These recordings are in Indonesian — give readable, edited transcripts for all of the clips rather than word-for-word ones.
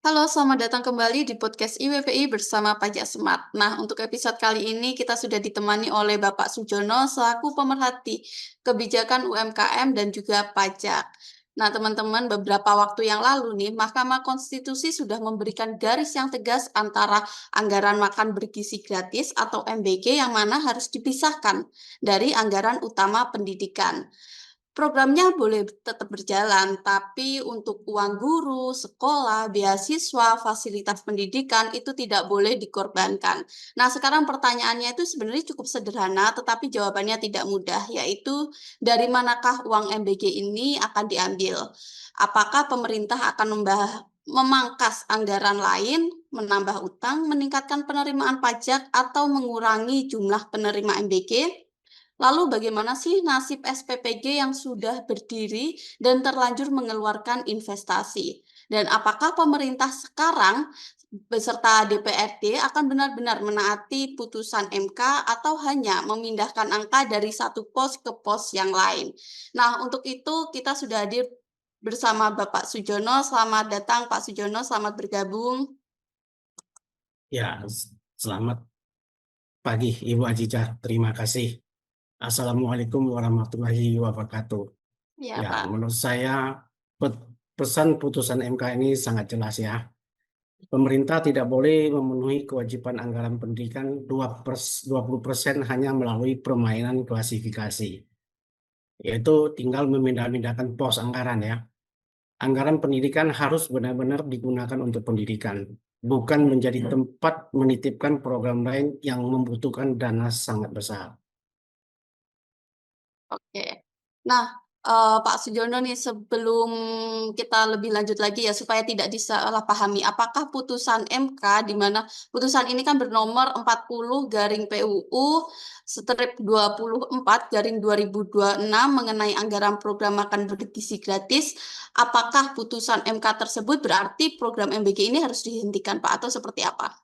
Halo, selamat datang kembali di podcast IWPI bersama Pajak Smart. Nah, untuk episode kali ini kita sudah ditemani oleh Bapak Sujono selaku pemerhati kebijakan UMKM dan juga pajak. Nah, teman-teman, beberapa waktu yang lalu nih, Mahkamah Konstitusi sudah memberikan garis yang tegas antara anggaran makan bergizi gratis atau MBG yang mana harus dipisahkan dari anggaran utama pendidikan. Programnya boleh tetap berjalan, tapi untuk uang guru, sekolah, beasiswa, fasilitas pendidikan itu tidak boleh dikorbankan. Nah, sekarang pertanyaannya itu sebenarnya cukup sederhana, tetapi jawabannya tidak mudah, yaitu dari manakah uang MBG ini akan diambil? Apakah pemerintah akan memangkas anggaran lain, menambah utang, meningkatkan penerimaan pajak, atau mengurangi jumlah penerima MBG? Lalu bagaimana sih nasib SPPG yang sudah berdiri dan terlanjur mengeluarkan investasi? Dan apakah pemerintah sekarang beserta DPRD akan benar-benar menaati putusan MK atau hanya memindahkan angka dari satu pos ke pos yang lain? Nah, untuk itu kita sudah hadir bersama Bapak Sujono. Selamat datang Pak Sujono, selamat bergabung. Ya, selamat pagi Ibu Ajijah. Terima kasih. Assalamualaikum warahmatullahi wabarakatuh. Ya, Ya, Pak. menurut saya pesan putusan MK ini sangat jelas ya. Pemerintah tidak boleh memenuhi kewajiban anggaran pendidikan 20% hanya melalui permainan klasifikasi. Yaitu tinggal memindah-mindahkan pos anggaran ya. Anggaran pendidikan harus benar-benar digunakan untuk pendidikan, bukan menjadi tempat menitipkan program lain yang membutuhkan dana sangat besar. Oke. Nah, Pak Sujono nih, sebelum kita lebih lanjut lagi ya, supaya tidak disalahpahami, apakah putusan MK, di mana putusan ini kan bernomor 40/PUU/24/2026 mengenai anggaran program makan bergizi gratis, apakah putusan MK tersebut berarti program MBG ini harus dihentikan, Pak, atau seperti apa?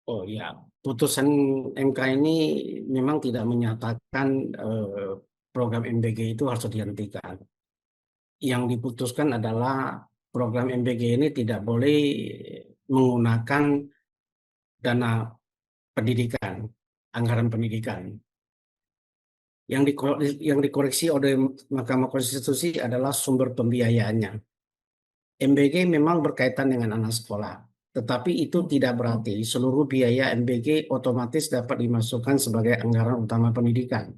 Oh ya, putusan MK ini memang tidak menyatakan program MBG itu harus dihentikan. Yang diputuskan adalah program MBG ini tidak boleh menggunakan dana pendidikan, anggaran pendidikan. Yang dikoreksi oleh Mahkamah Konstitusi adalah sumber pembiayaannya. MBG memang berkaitan dengan anak sekolah, tetapi itu tidak berarti seluruh biaya MBG otomatis dapat dimasukkan sebagai anggaran utama pendidikan.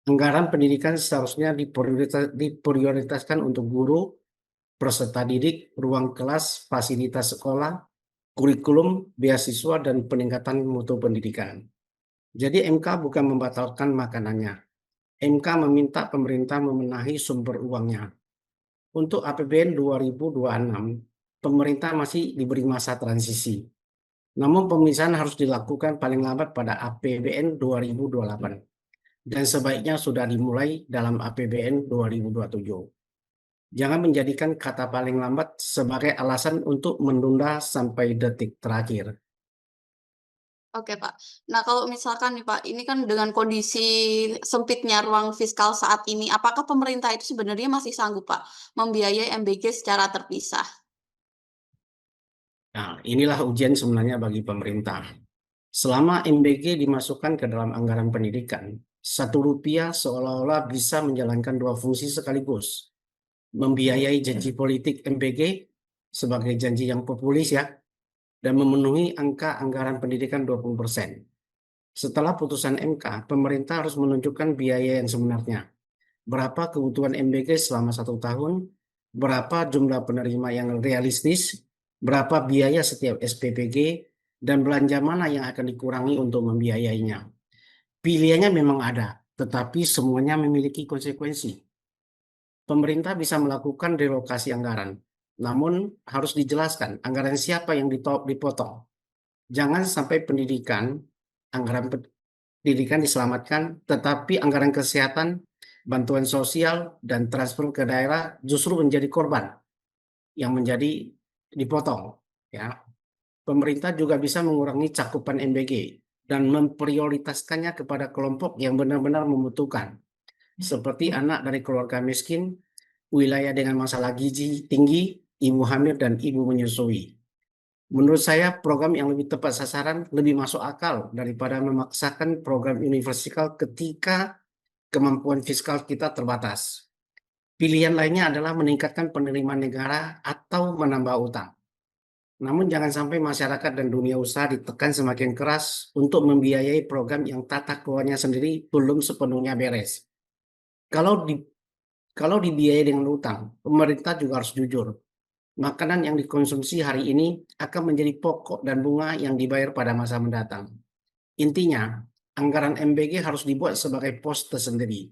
Anggaran pendidikan seharusnya diprioritaskan untuk guru, peserta didik, ruang kelas, fasilitas sekolah, kurikulum, beasiswa, dan peningkatan mutu pendidikan. Jadi MK bukan membatalkan makanannya. MK meminta pemerintah memenahi sumber uangnya. Untuk APBN 2026, pemerintah masih diberi masa transisi. Namun pemisahan harus dilakukan paling lambat pada APBN 2028 dan sebaiknya sudah dimulai dalam APBN 2027. Jangan menjadikan kata paling lambat sebagai alasan untuk menunda sampai detik terakhir. Oke, Pak. Nah, kalau misalkan nih, Pak, ini kan dengan kondisi sempitnya ruang fiskal saat ini, apakah pemerintah itu sebenarnya masih sanggup, Pak, membiayai MBG secara terpisah? Nah, inilah ujian sebenarnya bagi pemerintah. Selama MBG dimasukkan ke dalam anggaran pendidikan, Rp1 seolah-olah bisa menjalankan dua fungsi sekaligus. Membiayai janji politik MBG sebagai janji yang populis ya, dan memenuhi angka anggaran pendidikan 20%. Setelah putusan MK, pemerintah harus menunjukkan biaya yang sebenarnya. Berapa kebutuhan MBG selama 1 tahun, berapa jumlah penerima yang realistis, berapa biaya setiap SPPG, dan belanja mana yang akan dikurangi untuk membiayainya. Pilihannya memang ada, tetapi semuanya memiliki konsekuensi. Pemerintah bisa melakukan relokasi anggaran, namun harus dijelaskan anggaran siapa yang dipotong. Jangan sampai anggaran pendidikan diselamatkan, tetapi anggaran kesehatan, bantuan sosial, dan transfer ke daerah justru menjadi korban yang menjadi dipotong. Ya, pemerintah juga bisa mengurangi cakupan MBG dan memprioritaskannya kepada kelompok yang benar-benar membutuhkan, seperti anak dari keluarga miskin, wilayah dengan masalah gizi tinggi, ibu hamil, dan ibu menyusui. Menurut saya, program yang lebih tepat sasaran lebih masuk akal daripada memaksakan program universal ketika kemampuan fiskal kita terbatas. Pilihan lainnya adalah meningkatkan penerimaan negara atau menambah utang. Namun jangan sampai masyarakat dan dunia usaha ditekan semakin keras untuk membiayai program yang tata kelolanya sendiri belum sepenuhnya beres. Kalau di, kalau dibiayai dengan utang, pemerintah juga harus jujur. Makanan yang dikonsumsi hari ini akan menjadi pokok dan bunga yang dibayar pada masa mendatang. Intinya, anggaran MBG harus dibuat sebagai pos tersendiri,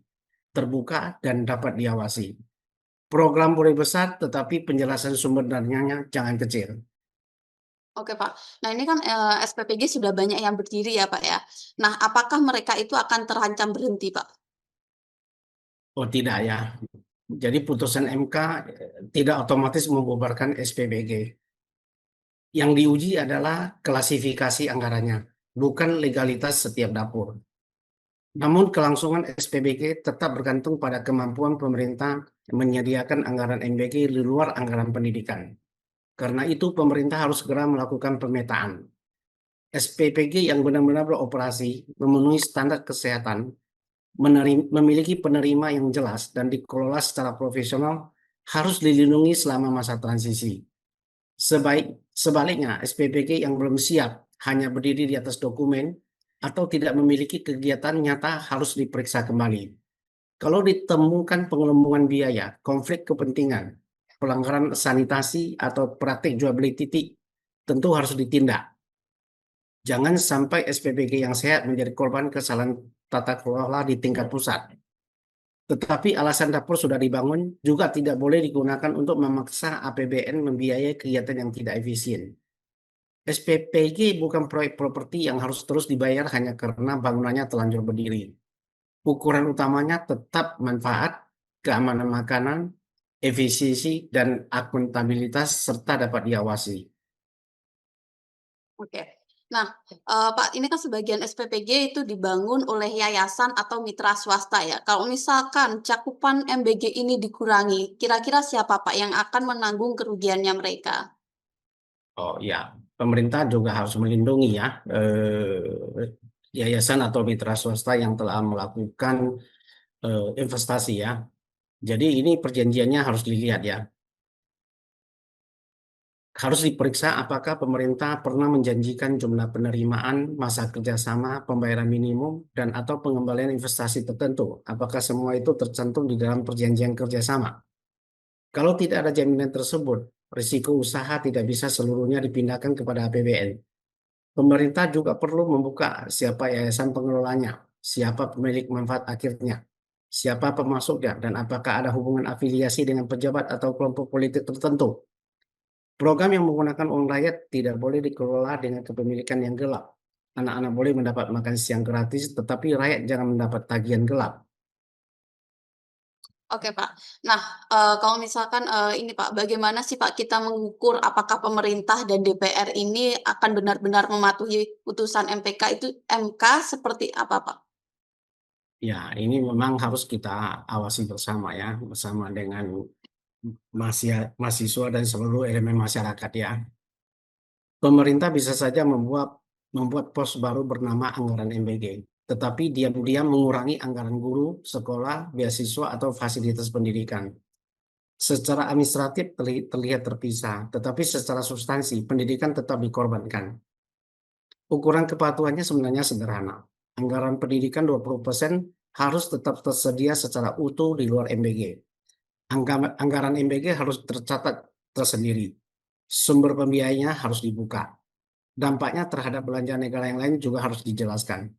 terbuka dan dapat diawasi. Program boleh besar, tetapi penjelasan sumber dananya jangan kecil. Oke, Pak. Nah, ini kan, SPPG sudah banyak yang berdiri ya, Pak, ya. Nah, apakah mereka itu akan terancam berhenti, Pak? Oh tidak ya. Jadi putusan MK tidak otomatis membubarkan SPBG. Yang diuji adalah klasifikasi anggarannya, bukan legalitas setiap dapur. Namun kelangsungan SPBG tetap bergantung pada kemampuan pemerintah menyediakan anggaran MBG di luar anggaran pendidikan. Karena itu pemerintah harus segera melakukan pemetaan. SPPG yang benar-benar beroperasi, memenuhi standar kesehatan, memiliki penerima yang jelas dan dikelola secara profesional harus dilindungi selama masa transisi. Sebaliknya, SPPG yang belum siap hanya berdiri di atas dokumen atau tidak memiliki kegiatan nyata harus diperiksa kembali. Kalau ditemukan pengelembungan biaya, konflik kepentingan, pelanggaran sanitasi, atau praktik jual beli titik, tentu harus ditindak. Jangan sampai SPPG yang sehat menjadi korban kesalahan tata kelola di tingkat pusat. Tetapi alasan dapur sudah dibangun juga tidak boleh digunakan untuk memaksa APBN membiayai kegiatan yang tidak efisien. SPPG bukan proyek properti yang harus terus dibayar hanya karena bangunannya telanjur berdiri. Ukuran utamanya tetap manfaat, keamanan makanan, efisiensi, dan akuntabilitas serta dapat diawasi. Oke. Nah, Pak, ini kan sebagian SPPG itu dibangun oleh yayasan atau mitra swasta ya. Kalau misalkan cakupan MBG ini dikurangi, kira-kira siapa, Pak, yang akan menanggung kerugiannya mereka? Oh ya, pemerintah juga harus melindungi ya yayasan atau mitra swasta yang telah melakukan investasi ya. Jadi ini perjanjiannya harus dilihat ya. Harus diperiksa apakah pemerintah pernah menjanjikan jumlah penerimaan, masa kerjasama, pembayaran minimum, dan atau pengembalian investasi tertentu. Apakah semua itu tercantum di dalam perjanjian kerjasama? Kalau tidak ada jaminan tersebut, risiko usaha tidak bisa seluruhnya dipindahkan kepada APBN. Pemerintah juga perlu membuka siapa yayasan pengelolanya, siapa pemilik manfaat akhirnya, siapa pemasoknya, dan apakah ada hubungan afiliasi dengan pejabat atau kelompok politik tertentu. Program yang menggunakan uang rakyat tidak boleh dikelola dengan kepemilikan yang gelap. Anak-anak boleh mendapat makan siang gratis, tetapi rakyat jangan mendapat tagihan gelap. Oke, Pak. Nah, kalau misalkan, ini Pak, bagaimana sih Pak kita mengukur apakah pemerintah dan DPR ini akan benar-benar mematuhi putusan MK seperti apa, Pak? Ya, ini memang harus kita awasi bersama ya, bersama dengan mahasiswa dan seluruh elemen masyarakat ya. Pemerintah bisa saja membuat pos baru bernama anggaran MBG, tetapi diam-diam mengurangi anggaran guru, sekolah, beasiswa, atau fasilitas pendidikan. Secara administratif terlihat terpisah, tetapi secara substansi pendidikan tetap dikorbankan. Ukuran kepatuhannya sebenarnya sederhana. Anggaran pendidikan 20% harus tetap tersedia secara utuh di luar MBG. Anggaran MBG harus tercatat tersendiri. Sumber pembiayanya harus dibuka. Dampaknya terhadap belanja negara yang lain juga harus dijelaskan.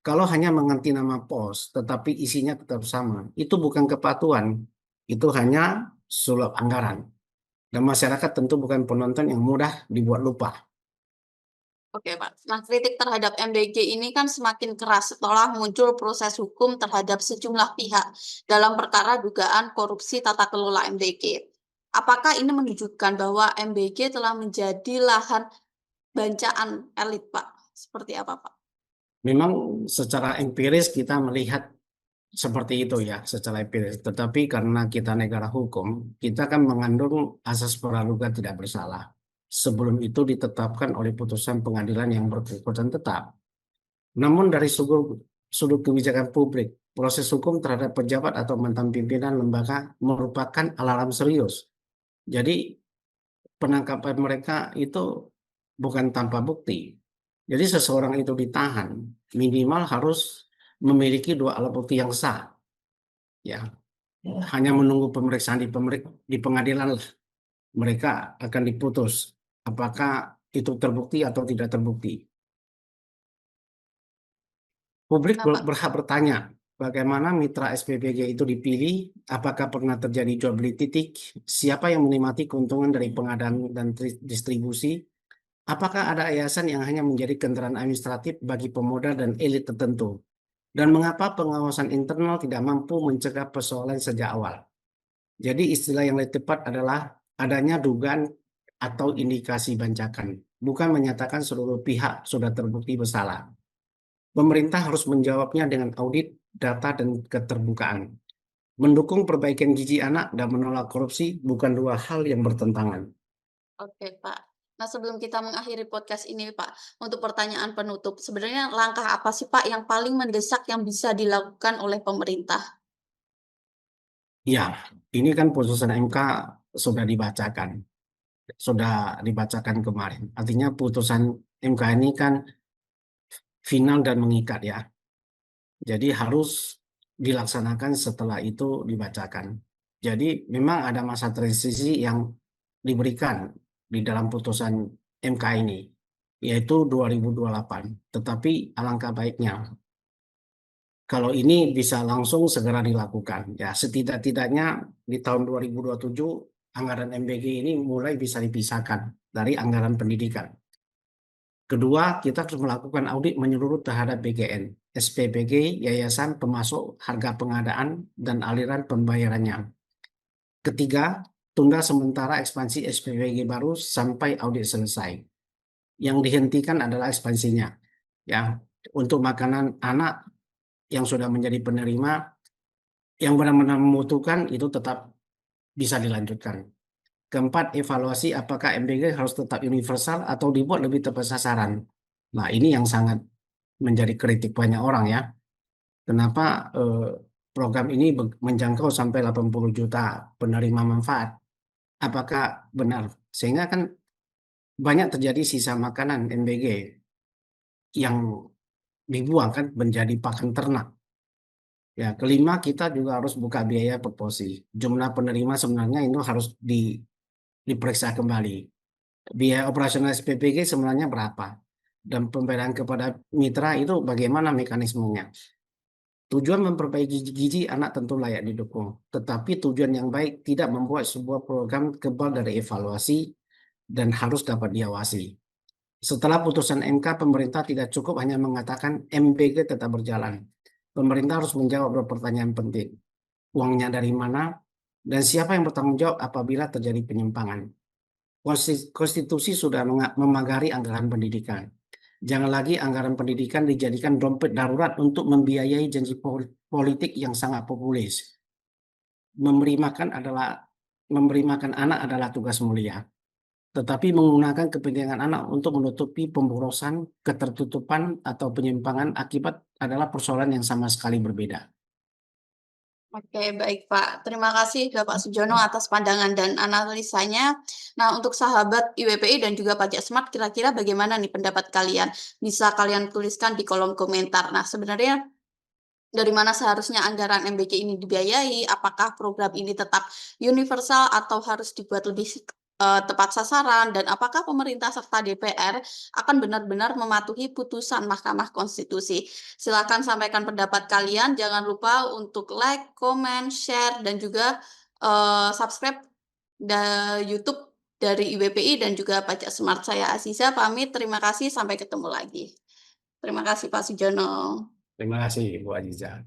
Kalau hanya mengganti nama pos, tetapi isinya tetap sama, itu bukan kepatuhan, itu hanya sulap anggaran. Dan masyarakat tentu bukan penonton yang mudah dibuat lupa. Oke, Pak. Nah, kritik terhadap MBG ini kan semakin keras setelah muncul proses hukum terhadap sejumlah pihak dalam perkara dugaan korupsi tata kelola MBG. Apakah ini menunjukkan bahwa MBG telah menjadi lahan bancaan elit, Pak? Seperti apa, Pak? Memang secara empiris kita melihat seperti itu ya secara empiris. Tetapi karena kita negara hukum, kita kan mengandung asas praduga tidak bersalah. Sebelum itu ditetapkan oleh putusan pengadilan yang berkekuatan tetap. Namun dari sudut kebijakan publik, proses hukum terhadap pejabat atau mantan pimpinan lembaga merupakan alarm serius. Jadi penangkapan mereka itu bukan tanpa bukti. Jadi seseorang itu ditahan, minimal harus memiliki dua alat bukti yang sah. Ya, hanya menunggu pemeriksaan di pengadilan lah. Mereka akan diputus apakah itu terbukti atau tidak terbukti. Publik Nah, Pak. berhak bertanya, bagaimana mitra SPBG itu dipilih, apakah pernah terjadi jual beli titik, siapa yang menikmati keuntungan dari pengadaan dan distribusi, apakah ada yayasan yang hanya menjadi kendaraan administratif bagi pemodal dan elit tertentu, dan mengapa pengawasan internal tidak mampu mencegah persoalan sejak awal. Jadi istilah yang lebih tepat adalah adanya dugaan atau indikasi bancakan, bukan menyatakan seluruh pihak sudah terbukti bersalah. Pemerintah harus menjawabnya dengan audit, data, dan keterbukaan. Mendukung perbaikan gizi anak dan menolak korupsi bukan dua hal yang bertentangan. Oke, Pak. Nah, sebelum kita mengakhiri podcast ini, Pak, untuk pertanyaan penutup, sebenarnya langkah apa sih, Pak, yang paling mendesak yang bisa dilakukan oleh pemerintah? Ya, ini kan putusan MK sudah dibacakan, kemarin. Artinya putusan MK ini kan final dan mengikat ya. Jadi harus dilaksanakan setelah itu dibacakan. Jadi memang ada masa transisi yang diberikan di dalam putusan MK ini, yaitu 2028. Tetapi alangkah baiknya kalau ini bisa langsung segera dilakukan. Ya, setidak-tidaknya di tahun 2027 anggaran MBG ini mulai bisa dipisahkan dari anggaran pendidikan. Kedua, kita harus melakukan audit menyeluruh terhadap BGN, SPBG, yayasan, pemasok, harga pengadaan, dan aliran pembayarannya. Ketiga, tunda sementara ekspansi SPBG baru sampai audit selesai. Yang dihentikan adalah ekspansinya. Ya, untuk makanan anak yang sudah menjadi penerima, yang benar-benar membutuhkan itu tetap bisa dilanjutkan. Keempat, evaluasi apakah MBG harus tetap universal atau dibuat lebih tepat sasaran. Nah, ini yang sangat menjadi kritik banyak orang ya. Kenapa program ini menjangkau sampai 80 juta penerima manfaat? Apakah benar? Sehingga kan banyak terjadi sisa makanan MBG yang dibuang kan menjadi pakan ternak. Ya, kelima kita juga harus buka biaya proporsi. Jumlah penerima sebenarnya itu harus diperiksa kembali. Biaya operasional SPPG sebenarnya berapa? Dan pembayaran kepada mitra itu bagaimana mekanismenya? Tujuan memperbaiki gizi anak tentu layak didukung, tetapi tujuan yang baik tidak membuat sebuah program kebal dari evaluasi dan harus dapat diawasi. Setelah putusan MK, pemerintah tidak cukup hanya mengatakan MBG tetap berjalan. Pemerintah harus menjawab beberapa pertanyaan penting. Uangnya dari mana? Dan siapa yang bertanggung jawab apabila terjadi penyimpangan? Konstitusi sudah memagari anggaran pendidikan. Jangan lagi anggaran pendidikan dijadikan dompet darurat untuk membiayai janji politik yang sangat populis. Memberi makan anak adalah tugas mulia, tetapi menggunakan kepentingan anak untuk menutupi pemborosan, ketertutupan, atau penyimpangan akibat adalah persoalan yang sama sekali berbeda. Oke, baik, Pak. Terima kasih Bapak Sujono atas pandangan dan analisanya. Nah, untuk sahabat IWPI dan juga Pajak Smart, kira-kira bagaimana nih pendapat kalian? Bisa kalian tuliskan di kolom komentar. Nah, sebenarnya dari mana seharusnya anggaran MBK ini dibiayai? Apakah program ini tetap universal atau harus dibuat lebih tepat sasaran? Dan apakah pemerintah serta DPR akan benar-benar mematuhi putusan Mahkamah Konstitusi? Silakan sampaikan pendapat kalian. Jangan lupa untuk like, comment, share, dan juga subscribe YouTube dari IWPI dan juga Pajak Smart. Saya Aziza pamit. Terima kasih. Sampai ketemu lagi. Terima kasih Pak Sujono. Terima kasih, Bu Aziza.